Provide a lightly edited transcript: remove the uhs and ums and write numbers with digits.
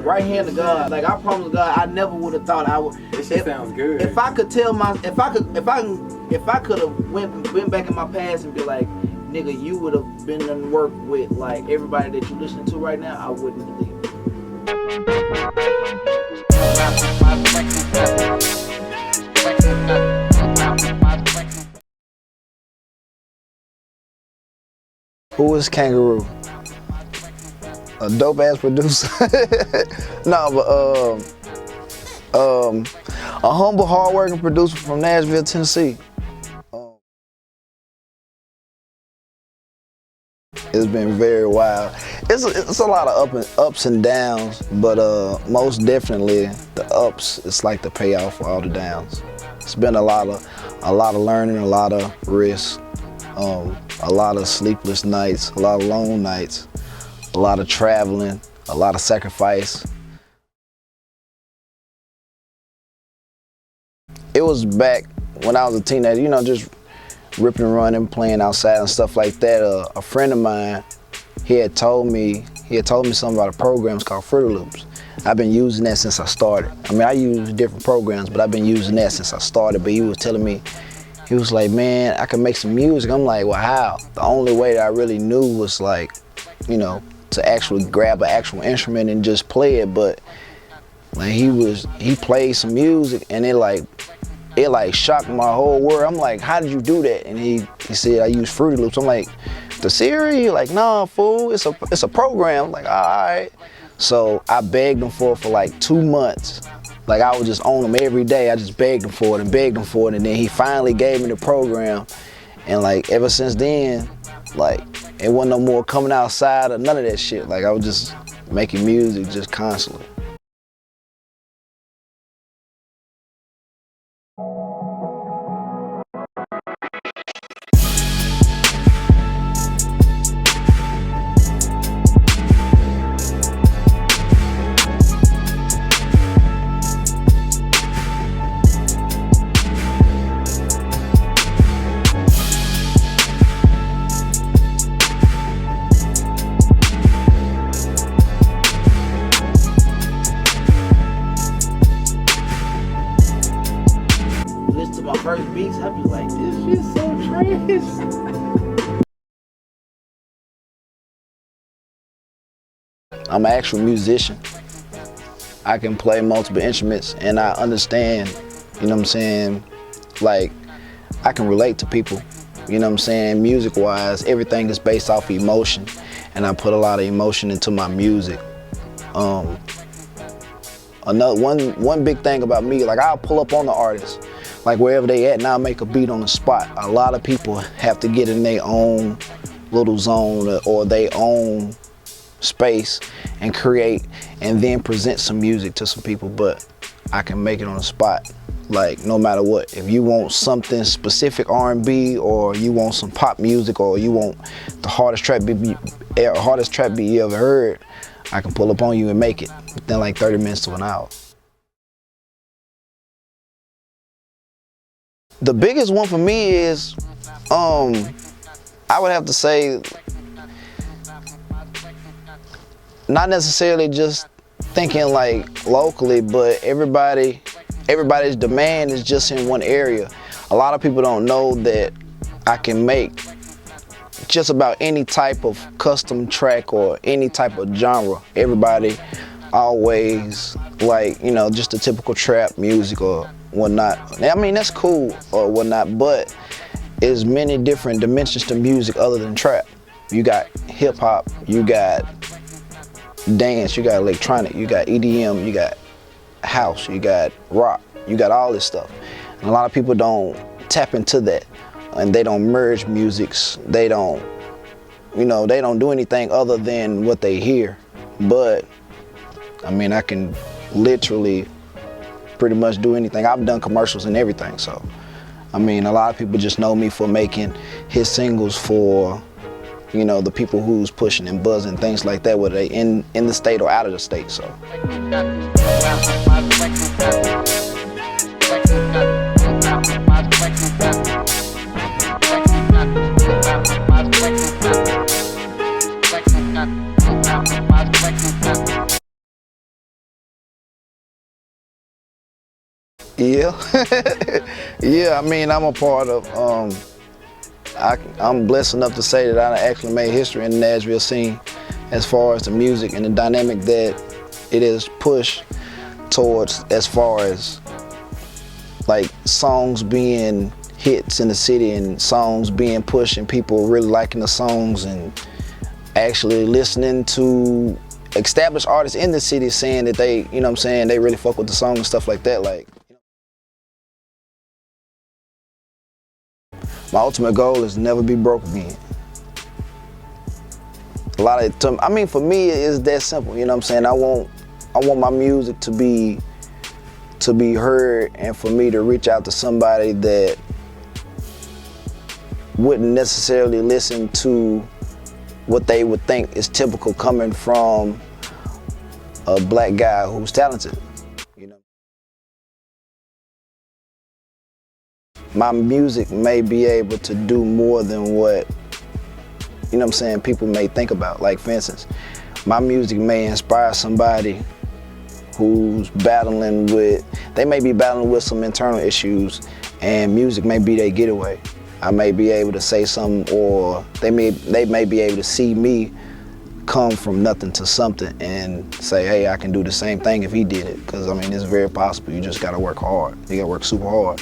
Right hand to God, like I promise God, I never would have thought I would. This shit sounds good. If I could tell if I could have went back in my past and be like, nigga, you would have been in work with like everybody that you listening to right now, I wouldn't believe it. Who is Kangaroo? A dope ass producer. No, but a humble, hardworking producer from Nashville, Tennessee. It's been very wild. It's a lot of ups and downs, but most definitely the ups. It's like the payoff for all the downs. It's been a lot of learning, a lot of risk, a lot of sleepless nights, a lot of long nights, a lot of traveling, a lot of sacrifice. It was back when I was a teenager, you know, just ripping and running, playing outside and stuff like that. A friend of mine, he had told me something about a program called Fruity Loops. I've been using that since I started. I mean, I use different programs, but I've been using that since I started. But he was telling me, he was like, man, I can make some music. I'm like, well, how? The only way that I really knew was like, you know, to actually grab an actual instrument and just play it. But like he played some music and it shocked my whole world. I'm like, how did you do that? And he said, I use Fruity Loops. I'm like, the Siri? He like, nah, fool, it's a program. I'm like, all right. So I begged him for like 2 months. Like I would just own him every day. I just begged him for it. And then he finally gave me the program. And like ever since then, like it wasn't no more coming outside or none of that shit. Like I was just making music just constantly. Listen to my first beats, I'd be like, this shit's so trash. I'm an actual musician. I can play multiple instruments and I understand, you know what I'm saying? Like, I can relate to people, you know what I'm saying? Music-wise, everything is based off emotion and I put a lot of emotion into my music. One big thing about me, like I'll pull up on the artist, like wherever they at, and I'll make a beat on the spot. A lot of people have to get in their own little zone or their own space and create and then present some music to some people, but I can make it on the spot, like no matter what. If you want something specific R&B or you want some pop music or you want the hardest trap beat you ever heard, I can pull up on you and make it within like 30 minutes to an hour. The biggest one for me is, I would have to say, not necessarily just thinking like locally, but everybody's demand is just in one area. A lot of people don't know that I can make just about any type of custom track or any type of genre. Everybody always like, you know, just the typical trap music or whatnot. I mean, that's cool or whatnot, but there's many different dimensions to music other than trap. You got hip hop, you got dance, you got electronic, you got EDM, you got house, you got rock, you got all this stuff. And a lot of people don't tap into that and they don't merge musics. They don't, you know, they don't do anything other than what they hear. But I mean, I can literally pretty much do anything. I've done commercials and everything, so I mean, a lot of people just know me for making hit singles for, you know, the people who's pushing and buzzing, things like that, whether they in the state or out of the state, so. Yeah. Yeah, I mean, I'm a part of, I'm blessed enough to say that I actually made history in the Nashville scene as far as the music and the dynamic that it is pushed towards, as far as like songs being hits in the city and songs being pushed and people really liking the songs and actually listening to established artists in the city saying that they, you know what I'm saying, they really fuck with the song and stuff like that. Like, my ultimate goal is to never be broke again. A lot of, I mean, for me, it's that simple. You know what I'm saying? I want my music to be heard, and for me to reach out to somebody that wouldn't necessarily listen to what they would think is typical coming from a black guy who's talented. You know, my music may be able to do more than what, you know what I'm saying, people may think about. Like, for instance, my music may inspire somebody who's battling with, they may be battling with some internal issues, and music may be their getaway. I may be able to say something, or they may be able to see me come from nothing to something and say, hey, I can do the same thing if he did it. Because I mean, it's very possible. You just gotta work hard. You gotta work super hard.